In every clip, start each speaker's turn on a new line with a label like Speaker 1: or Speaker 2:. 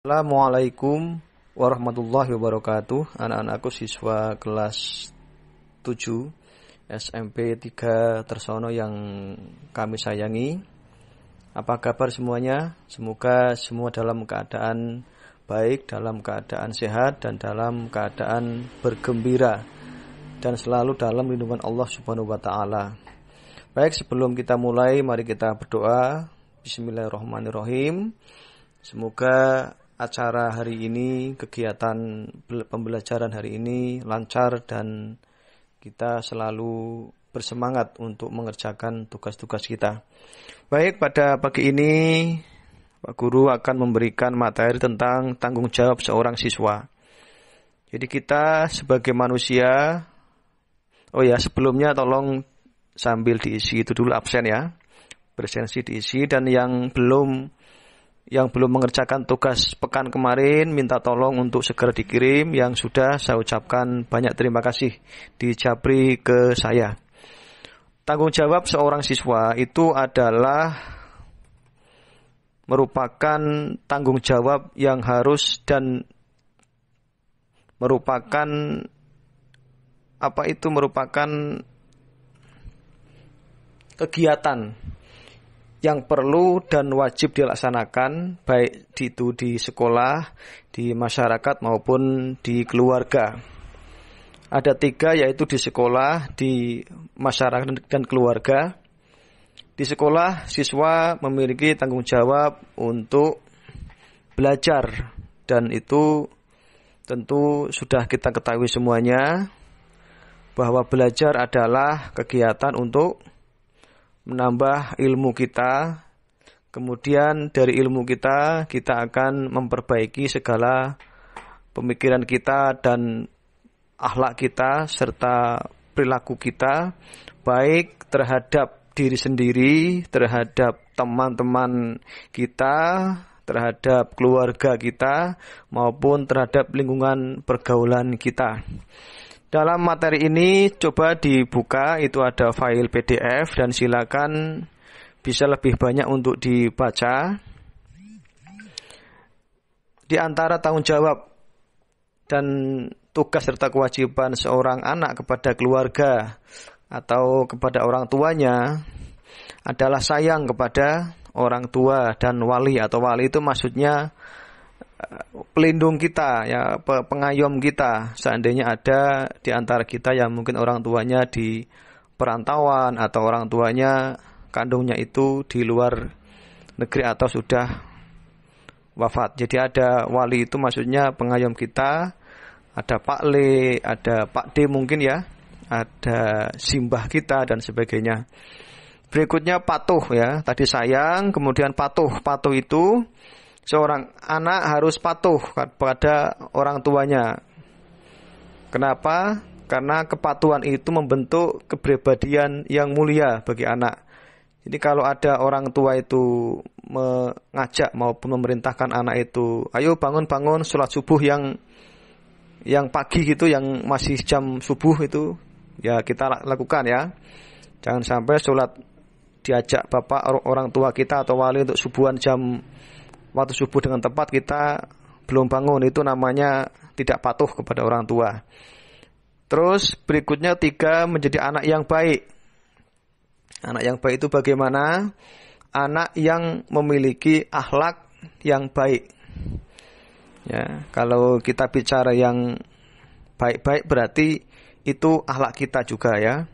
Speaker 1: Assalamualaikum warahmatullahi wabarakatuh. Anak-anakku siswa kelas 7 SMP 3 Tersono yang kami sayangi. Apa kabar semuanya? Semoga semua dalam keadaan baik, dalam keadaan sehat, dan dalam keadaan bergembira, dan selalu dalam lindungan Allah Subhanahu wa Ta'ala. Baik, sebelum kita mulai, mari kita berdoa. Bismillahirrahmanirrahim. Semoga acara hari ini, kegiatan pembelajaran hari ini lancar dan kita selalu bersemangat untuk mengerjakan tugas-tugas kita. Baik, pada pagi ini Pak Guru akan memberikan materi tentang tanggung jawab seorang siswa. Jadi kita sebagai manusia, sebelumnya tolong sambil diisi itu dulu absen ya. Presensi diisi, dan yang belum mengerjakan tugas pekan kemarin minta tolong untuk segera dikirim. Yang sudah, saya ucapkan banyak terima kasih dijabri ke saya. Tanggung jawab seorang siswa itu adalah merupakan tanggung jawab yang harus dan merupakan kegiatan yang perlu dan wajib dilaksanakan, baik itu di sekolah, di masyarakat maupun di keluarga. Ada 3, yaitu di sekolah, di masyarakat, dan keluarga. Di sekolah, siswa memiliki tanggung jawab untuk belajar, dan itu tentu sudah kita ketahui semuanya, bahwa belajar adalah kegiatan untuk menambah ilmu kita. Kemudian dari ilmu kita akan memperbaiki segala pemikiran kita dan akhlak kita serta perilaku kita, baik terhadap diri sendiri, terhadap teman-teman kita, terhadap keluarga kita, maupun terhadap lingkungan pergaulan kita. Dalam materi ini coba dibuka, itu ada file PDF, dan silakan bisa lebih banyak untuk dibaca. Di antara tanggung jawab dan tugas serta kewajiban seorang anak kepada keluarga atau kepada orang tuanya adalah sayang kepada orang tua dan wali, atau wali itu maksudnya pelindung kita, ya, pengayom kita. Seandainya ada di antara kita yang mungkin orang tuanya di perantauan atau orang tuanya kandungnya itu di luar negeri atau sudah wafat. Jadi ada wali itu maksudnya pengayom kita, ada Pak Le, ada Pak D mungkin ya, ada simbah kita dan sebagainya. Berikutnya patuh ya. Tadi sayang, kemudian patuh. Patuh itu seorang anak harus patuh kepada orang tuanya. Kenapa? Karena kepatuhan itu membentuk kepribadian yang mulia bagi anak. Jadi kalau ada orang tua itu mengajak maupun memerintahkan anak itu, ayo bangun-bangun sholat subuh yang pagi gitu, yang masih jam subuh itu, ya kita lakukan ya. Jangan sampai sholat diajak bapak orang tua kita atau wali untuk subuhan waktu subuh dengan tepat kita belum bangun, itu namanya tidak patuh kepada orang tua. Terus berikutnya 3, menjadi anak yang baik. Anak yang baik itu bagaimana? Anak yang memiliki akhlak yang baik. Ya, kalau kita bicara yang baik-baik berarti itu akhlak kita juga ya.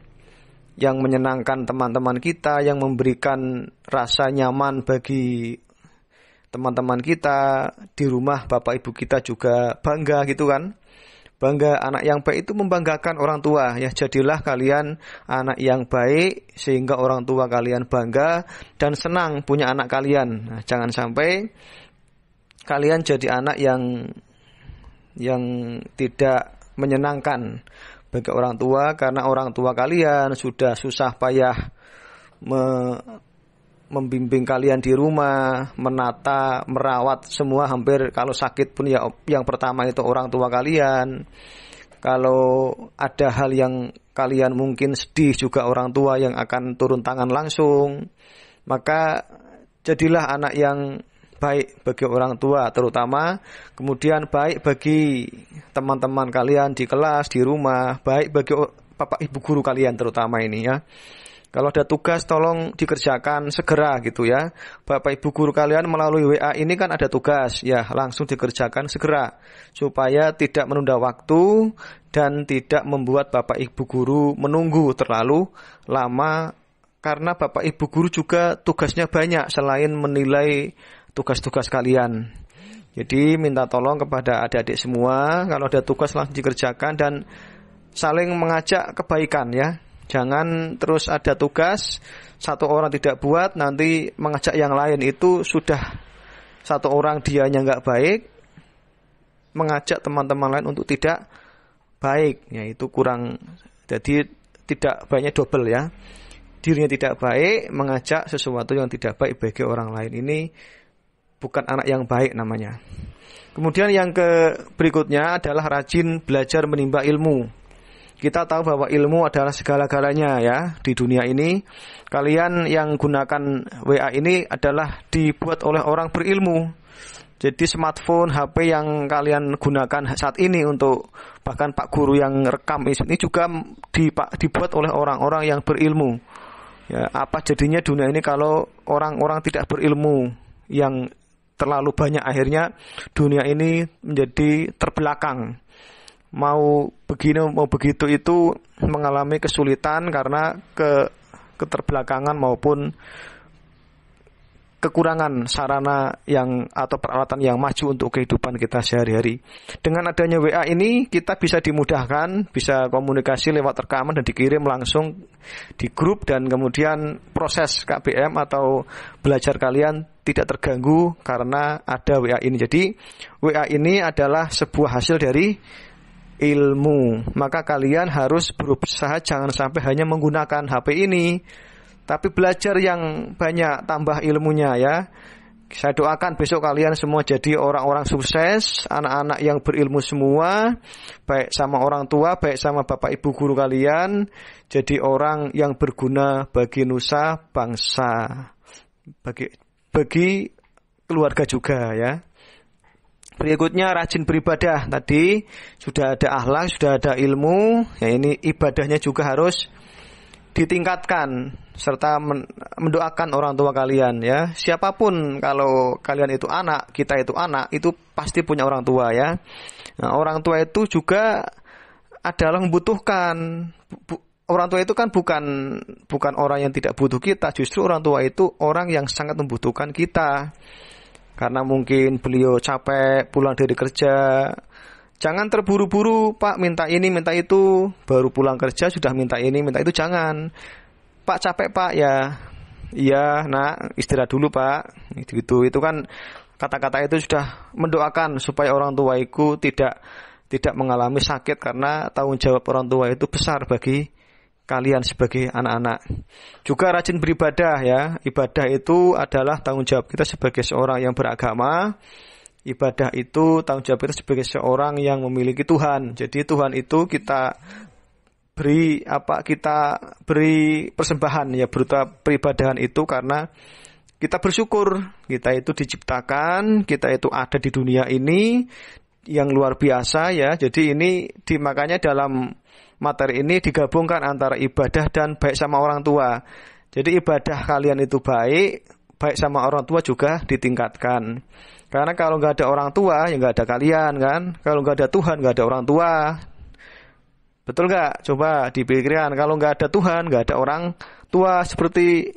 Speaker 1: Yang menyenangkan teman-teman kita, yang memberikan rasa nyaman bagi teman-teman kita, di rumah bapak ibu kita juga bangga gitu kan. Bangga, anak yang baik itu membanggakan orang tua ya. Jadilah kalian anak yang baik sehingga orang tua kalian bangga dan senang punya anak kalian. Nah, jangan sampai kalian jadi anak yang tidak menyenangkan bagi orang tua, karena orang tua kalian sudah susah payah membimbing kalian di rumah, menata, merawat semua, hampir kalau sakit pun ya yang pertama itu orang tua kalian. Kalau ada hal yang kalian mungkin sedih juga orang tua yang akan turun tangan langsung. Maka jadilah anak yang baik bagi orang tua terutama, kemudian baik bagi teman-teman kalian di kelas, di rumah, baik bagi bapak ibu guru kalian terutama ini ya. Kalau ada tugas tolong dikerjakan segera gitu ya. Bapak ibu guru kalian melalui WA ini kan ada tugas ya, langsung dikerjakan segera supaya tidak menunda waktu dan tidak membuat bapak ibu guru menunggu terlalu lama, karena bapak ibu guru juga tugasnya banyak selain menilai tugas-tugas kalian. Jadi minta tolong kepada adik-adik semua, kalau ada tugas langsung dikerjakan dan saling mengajak kebaikan ya. Jangan terus ada tugas, satu orang tidak buat, nanti mengajak yang lain, itu sudah satu orang dianya nggak baik, mengajak teman-teman lain untuk tidak baik, ya itu kurang, jadi tidak baiknya double ya. Dirinya tidak baik, mengajak sesuatu yang tidak baik bagi orang lain, ini bukan anak yang baik namanya. Kemudian yang berikutnya adalah rajin belajar menimba ilmu. Kita tahu bahwa ilmu adalah segala-galanya ya di dunia ini. Kalian yang gunakan WA ini adalah dibuat oleh orang berilmu. Jadi smartphone, HP yang kalian gunakan saat ini untuk, bahkan Pak Guru yang rekam ini juga dibuat oleh orang-orang yang berilmu. Ya, apa jadinya dunia ini kalau orang-orang tidak berilmu yang terlalu banyak, akhirnya dunia ini menjadi terbelakang. Mau begini mau begitu itu mengalami kesulitan karena keterbelakangan maupun kekurangan sarana yang atau peralatan yang maju untuk kehidupan kita sehari-hari. Dengan adanya WA ini kita bisa dimudahkan, bisa komunikasi lewat rekaman dan dikirim langsung di grup, dan kemudian proses KBM atau belajar kalian tidak terganggu karena ada WA ini. Jadi WA ini adalah sebuah hasil dari ilmu. Maka kalian harus berusaha jangan sampai hanya menggunakan HP ini, tapi belajar yang banyak, tambah ilmunya ya. Saya doakan besok kalian semua jadi orang-orang sukses, anak-anak yang berilmu semua, baik sama orang tua, baik sama bapak ibu guru kalian, jadi orang yang berguna bagi nusa bangsa, bagi keluarga juga ya. Berikutnya rajin beribadah. Tadi sudah ada akhlak, sudah ada ilmu. Ya ini ibadahnya juga harus ditingkatkan serta mendoakan orang tua kalian ya. Siapapun, kalau kalian itu anak, kita itu anak, itu pasti punya orang tua ya. Nah, orang tua itu juga adalah membutuhkan. Orang tua itu kan bukan orang yang tidak butuh kita, justru orang tua itu orang yang sangat membutuhkan kita. Karena mungkin beliau capek pulang dari kerja. Jangan terburu-buru, Pak minta ini, minta itu. Baru pulang kerja sudah minta ini, minta itu, jangan. Pak capek Pak, ya. Iya nak, istirahat dulu Pak. Itu kan kata-kata itu sudah mendoakan supaya orang tua itu tidak mengalami sakit, karena tanggung jawab orang tua itu besar bagi kalian sebagai anak-anak. Juga rajin beribadah ya. Ibadah itu adalah tanggung jawab kita sebagai seorang yang beragama. Ibadah itu tanggung jawab kita sebagai seorang yang memiliki Tuhan. Jadi Tuhan itu kita beri persembahan ya, berupa peribadahan itu karena kita bersyukur kita itu diciptakan, kita itu ada di dunia ini yang luar biasa ya. Jadi ini makanya dalam materi ini digabungkan antara ibadah dan baik sama orang tua. Jadi ibadah kalian itu baik sama orang tua juga ditingkatkan. Karena kalau nggak ada orang tua, ya nggak ada kalian kan. Kalau nggak ada Tuhan, nggak ada orang tua. Betul nggak? Coba dipikirkan. Kalau nggak ada Tuhan, nggak ada orang tua, seperti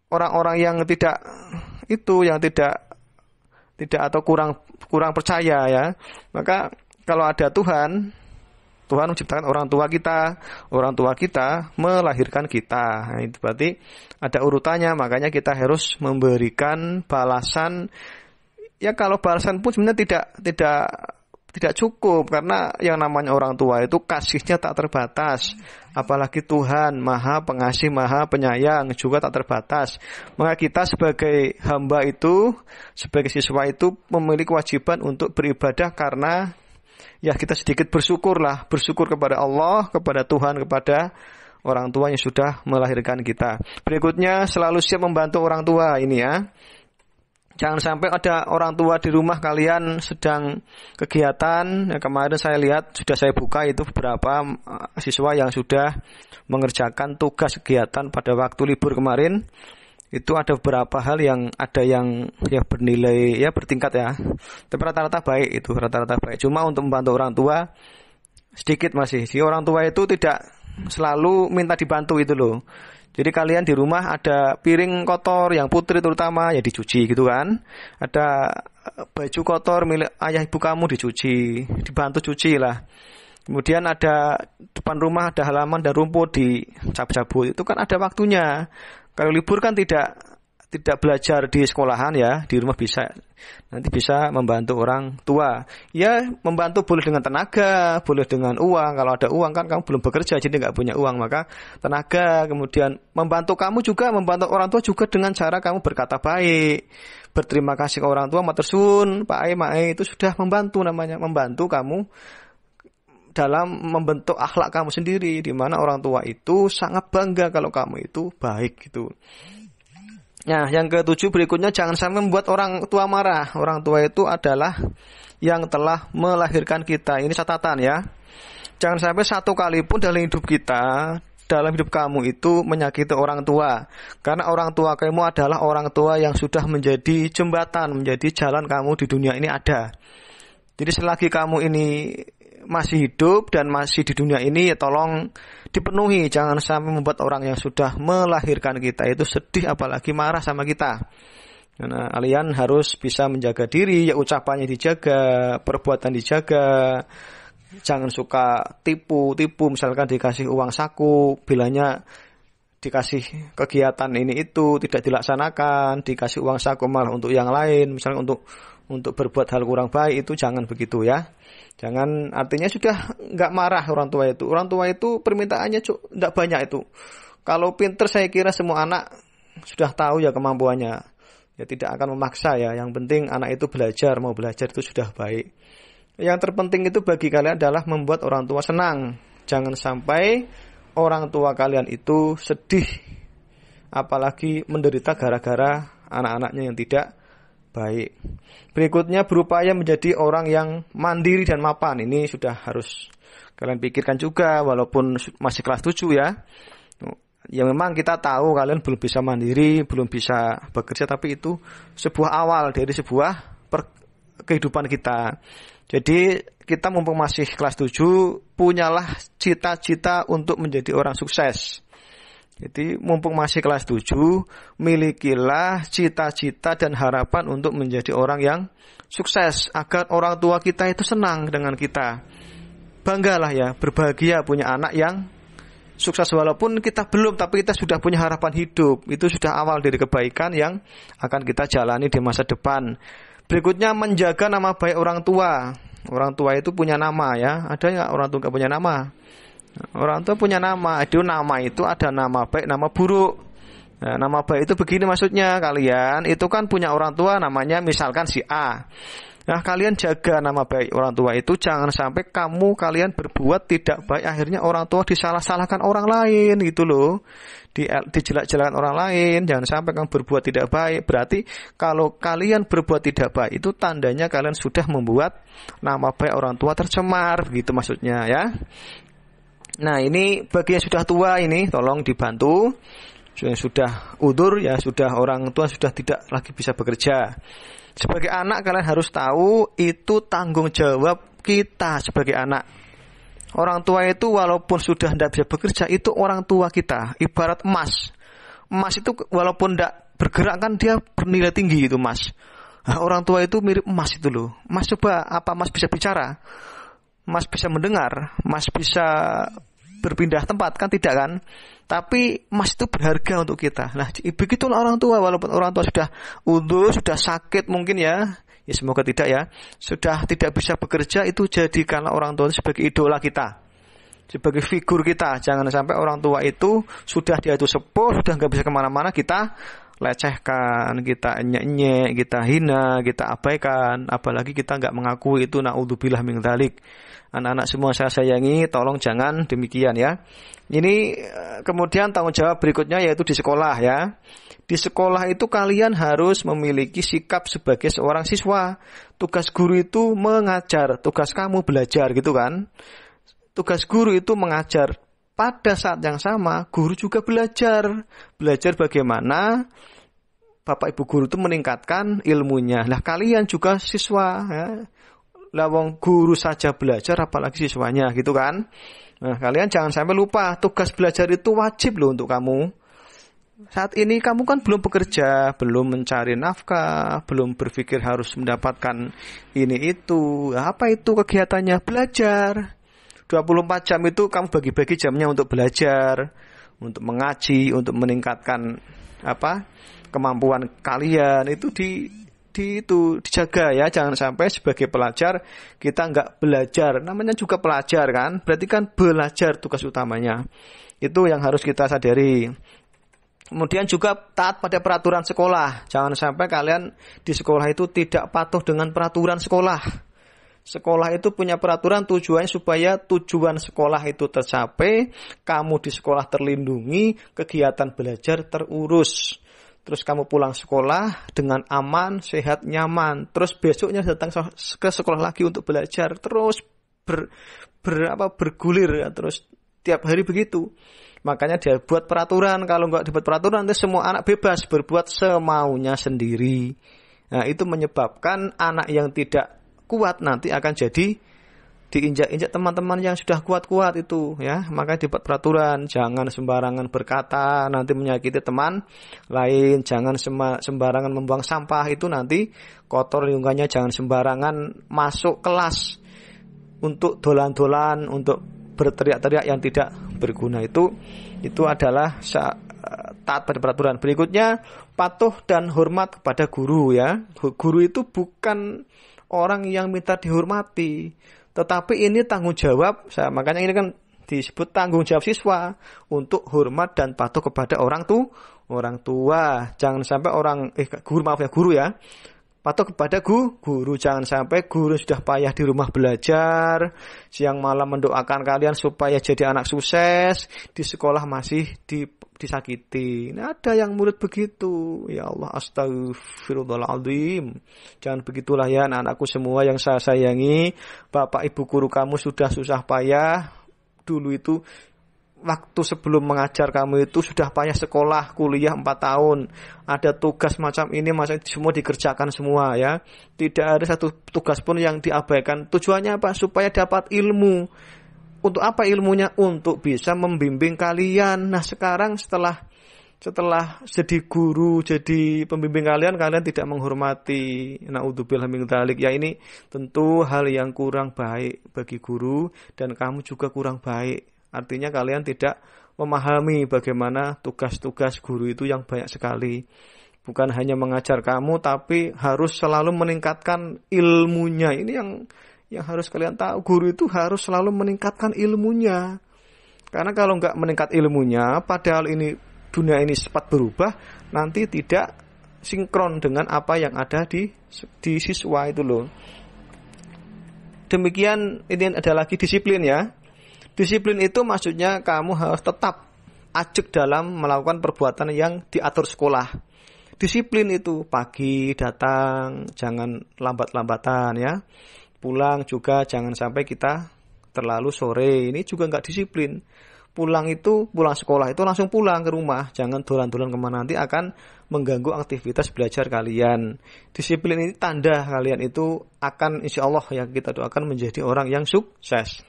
Speaker 1: orang-orang yang tidak atau kurang percaya ya. Maka kalau ada Tuhan menciptakan orang tua kita melahirkan kita. Nah, itu berarti ada urutannya, makanya kita harus memberikan balasan. Ya kalau balasan pun sebenarnya tidak cukup, karena yang namanya orang tua itu kasihnya tak terbatas. Apalagi Tuhan Maha Pengasih, Maha Penyayang juga tak terbatas. Maka kita sebagai hamba itu, sebagai siswa itu memiliki kewajiban untuk beribadah, karena ya kita sedikit bersyukur kepada Allah, kepada Tuhan, kepada orang tua yang sudah melahirkan kita. Berikutnya selalu siap membantu orang tua ini ya. Jangan sampai ada orang tua di rumah kalian sedang kegiatan. Ya, kemarin saya lihat, sudah saya buka itu beberapa siswa yang sudah mengerjakan tugas kegiatan pada waktu libur kemarin. Itu ada beberapa hal yang ada yang ya bernilai ya bertingkat ya. Tapi rata-rata baik itu, rata-rata baik. Cuma untuk membantu orang tua sedikit masih. Si orang tua itu tidak selalu minta dibantu itu loh. Jadi kalian di rumah ada piring kotor yang putri terutama ya dicuci gitu kan. Ada baju kotor milik ayah ibu kamu dicuci, dibantu cuci lah. Kemudian ada depan rumah ada halaman dan rumput dicabut-cabut. Itu kan ada waktunya. Kalau libur kan tidak belajar di sekolahan ya, di rumah bisa. Nanti bisa membantu orang tua. Ya, membantu boleh dengan tenaga, boleh dengan uang. Kalau ada uang kan kamu belum bekerja, jadi nggak punya uang. Maka tenaga, kemudian membantu kamu juga, membantu orang tua juga dengan cara kamu berkata baik. Berterima kasih ke orang tua, matur suwun, Pak Ai, Mak Ai, itu sudah membantu namanya. Membantu kamu dalam membentuk akhlak kamu sendiri. Di mana orang tua itu sangat bangga kalau kamu itu baik gitu. Nah, yang ketujuh berikutnya, jangan sampai membuat orang tua marah. Orang tua itu adalah yang telah melahirkan kita. Ini catatan ya. Jangan sampai satu kali pun dalam hidup kita, dalam hidup kamu itu menyakiti orang tua. Karena orang tua kamu adalah orang tua yang sudah menjadi jembatan, menjadi jalan kamu di dunia ini ada. Jadi selagi kamu ini masih hidup dan masih di dunia ini, ya tolong dipenuhi. Jangan sampai membuat orang yang sudah melahirkan kita itu sedih apalagi marah sama kita. Karena kalian harus bisa menjaga diri, ya ucapannya dijaga, perbuatan dijaga. Jangan suka tipu, misalkan dikasih uang saku, bilangnya dikasih kegiatan ini itu tidak dilaksanakan, dikasih uang saku malah untuk yang lain, misalnya untuk berbuat hal kurang baik, itu jangan begitu ya. Jangan, artinya sudah nggak marah orang tua itu. Orang tua itu permintaannya nggak banyak itu. Kalau pinter saya kira semua anak sudah tahu ya kemampuannya. Ya tidak akan memaksa ya. Yang penting anak itu belajar, mau belajar itu sudah baik. Yang terpenting itu bagi kalian adalah membuat orang tua senang. Jangan sampai orang tua kalian itu sedih, apalagi menderita gara-gara anak-anaknya yang tidak baik. Berikutnya, berupaya menjadi orang yang mandiri dan mapan. Ini sudah harus kalian pikirkan juga walaupun masih kelas 7 ya. Ya memang kita tahu kalian belum bisa mandiri, belum bisa bekerja, tapi itu sebuah awal dari sebuah kehidupan kita. Jadi kita mumpung masih kelas 7, punyalah cita-cita untuk menjadi orang sukses. Jadi mumpung masih kelas 7, milikilah cita-cita dan harapan untuk menjadi orang yang sukses. Agar orang tua kita itu senang dengan kita. Banggalah ya, berbahagia punya anak yang sukses. Walaupun kita belum, tapi kita sudah punya harapan hidup. Itu sudah awal dari kebaikan yang akan kita jalani di masa depan. Berikutnya, menjaga nama baik orang tua. Orang tua itu punya nama ya. Ada nggak orang tua nggak punya nama? Orang tua punya nama. Nama itu ada nama baik, nama buruk. Nah, nama baik itu begini maksudnya, kalian itu kan punya orang tua namanya misalkan si A. Nah, kalian jaga nama baik orang tua itu, jangan sampai kalian berbuat tidak baik, akhirnya orang tua disalah-salahkan orang lain gitu loh. Dijelak-jelakan orang lain. Jangan sampai kamu berbuat tidak baik. Berarti kalau kalian berbuat tidak baik itu tandanya kalian sudah membuat nama baik orang tua tercemar, gitu maksudnya ya. Nah, ini bagi yang sudah tua ini tolong dibantu. Yang sudah udzur ya, sudah orang tua sudah tidak lagi bisa bekerja. Sebagai anak kalian harus tahu itu tanggung jawab kita sebagai anak. Orang tua itu walaupun sudah tidak bisa bekerja, itu orang tua kita. Ibarat emas. Emas itu walaupun tidak bergerak kan dia bernilai tinggi itu emas. Nah, orang tua itu mirip emas itu loh. Emas coba, apa emas bisa bicara? Emas bisa mendengar? Emas bisa berpindah tempat? Kan tidak kan? Tapi emas itu berharga untuk kita. Nah, begitulah orang tua. Walaupun orang tua sudah udzur, sudah sakit mungkin ya. Ya semoga tidak ya. Sudah tidak bisa bekerja, itu jadikanlah orang tua itu sebagai idola kita, sebagai figur kita. Jangan sampai orang tua itu sudah dia itu sepuh, sudah nggak bisa kemana-mana, kita lecehkan, kita enyek-enyek, kita hina, kita abaikan, apalagi kita nggak mengakui itu, naudzubillah min dzalik. Anak-anak semua saya sayangi, tolong jangan demikian ya. Ini kemudian tanggung jawab berikutnya yaitu di sekolah ya. Di sekolah itu kalian harus memiliki sikap sebagai seorang siswa. Tugas guru itu mengajar, tugas kamu belajar gitu kan. Tugas guru itu mengajar. Pada saat yang sama, guru juga belajar. Belajar bagaimana Bapak Ibu guru itu meningkatkan ilmunya. Nah, kalian juga siswa ya. Lawang guru saja belajar, apalagi siswanya gitu kan. Nah, kalian jangan sampai lupa, tugas belajar itu wajib loh untuk kamu. Saat ini kamu kan belum bekerja, belum mencari nafkah, belum berpikir harus mendapatkan ini itu. Apa itu kegiatannya? Belajar. 24 jam itu kamu bagi-bagi jamnya untuk belajar, untuk mengaji, untuk meningkatkan kemampuan kalian. Itu dijaga ya, jangan sampai sebagai pelajar kita nggak belajar. Namanya juga pelajar kan, berarti kan belajar tugas utamanya. Itu yang harus kita sadari. Kemudian juga taat pada peraturan sekolah. Jangan sampai kalian di sekolah itu tidak patuh dengan peraturan sekolah. Sekolah itu punya peraturan, tujuannya supaya tujuan sekolah itu tercapai, kamu di sekolah terlindungi, kegiatan belajar terurus. Terus kamu pulang sekolah dengan aman, sehat, nyaman. Terus besoknya datang ke sekolah lagi untuk belajar. Terus bergulir ya. Terus tiap hari begitu. Makanya dia buat peraturan. Kalau nggak dibuat peraturan, nanti semua anak bebas berbuat semaunya sendiri. Nah, itu menyebabkan anak yang tidak kuat nanti akan jadi diinjak-injak teman-teman yang sudah kuat-kuat itu ya. Maka dibuat peraturan, jangan sembarangan berkata nanti menyakiti teman lain, jangan sembarangan membuang sampah, itu nanti kotor lingkungannya, jangan sembarangan masuk kelas untuk dolan-dolan, untuk berteriak-teriak yang tidak berguna. Itu adalah taat pada peraturan. Berikutnya, patuh dan hormat kepada guru ya. Guru itu bukan orang yang minta dihormati, tetapi ini tanggung jawab. Makanya ini kan disebut tanggung jawab siswa untuk hormat dan patuh kepada orang tua. Jangan sampai guru ya. Patuh kepada guru. Jangan sampai guru sudah payah di rumah belajar, siang malam mendoakan kalian supaya jadi anak sukses, di sekolah masih disakiti. Nah, ada yang murid begitu. Ya Allah, astagfirullahaladzim. Jangan begitulah ya anak-anakku semua yang saya sayangi. Bapak ibu guru kamu sudah susah payah. Dulu itu waktu sebelum mengajar kamu itu sudah payah sekolah, kuliah 4 tahun. Ada tugas macam ini, semua dikerjakan semua ya. Tidak ada satu tugas pun yang diabaikan. Tujuannya apa? Supaya dapat ilmu. Untuk apa ilmunya? Untuk bisa membimbing kalian. Nah, sekarang setelah jadi guru, jadi pembimbing kalian tidak menghormati. Naudzubillah min dzalik. Ya, ini tentu hal yang kurang baik bagi guru, dan kamu juga kurang baik. Artinya kalian tidak memahami bagaimana tugas-tugas guru itu yang banyak sekali. Bukan hanya mengajar kamu, tapi harus selalu meningkatkan ilmunya. Ini yang harus kalian tahu. Guru itu harus selalu meningkatkan ilmunya. Karena kalau nggak meningkat ilmunya, padahal ini dunia ini cepat berubah, nanti tidak sinkron dengan apa yang ada di siswa itu loh. Demikian, ini ada lagi disiplin ya. Disiplin itu maksudnya kamu harus tetap ajak dalam melakukan perbuatan yang diatur sekolah. Disiplin itu pagi datang, jangan lambat-lambatan ya. Pulang juga jangan sampai kita terlalu sore. Ini juga nggak disiplin. Pulang sekolah itu langsung pulang ke rumah. Jangan dolan-dolan kemana, nanti akan mengganggu aktivitas belajar kalian. Disiplin ini tanda kalian itu akan, insya Allah yang kita doakan, menjadi orang yang sukses.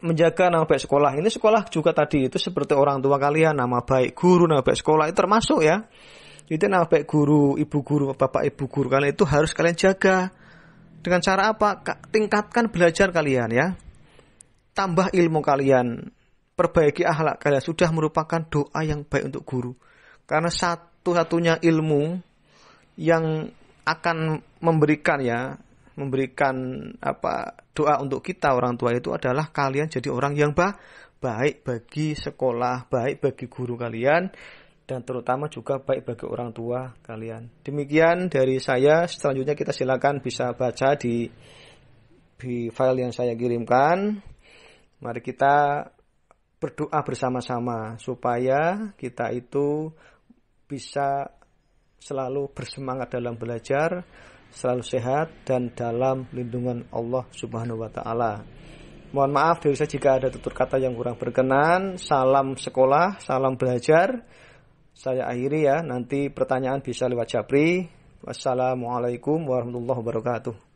Speaker 1: Menjaga nama baik sekolah. Ini sekolah juga tadi itu seperti orang tua kalian, nama baik guru, nama baik sekolah itu termasuk ya. Itu nama baik guru, ibu guru, bapak ibu guru kalian itu harus kalian jaga. Dengan cara apa? Tingkatkan belajar kalian ya. Tambah ilmu kalian. Perbaiki akhlak kalian. Sudah merupakan doa yang baik untuk guru. Karena satu-satunya ilmu yang akan memberikan doa untuk kita orang tua itu adalah kalian jadi orang yang baik bagi sekolah, baik bagi guru kalian, dan terutama juga baik bagi orang tua kalian. Demikian dari saya. Selanjutnya kita silakan bisa baca di file yang saya kirimkan. Mari kita berdoa bersama-sama supaya kita itu bisa selalu bersemangat dalam belajar, selalu sehat dan dalam lindungan Allah Subhanahu wa taala. Mohon maaf dari saya jika ada tutur kata yang kurang berkenan. Salam sekolah, salam belajar. Saya akhiri ya, nanti pertanyaan bisa lewat Japri. Wassalamualaikum warahmatullahi wabarakatuh.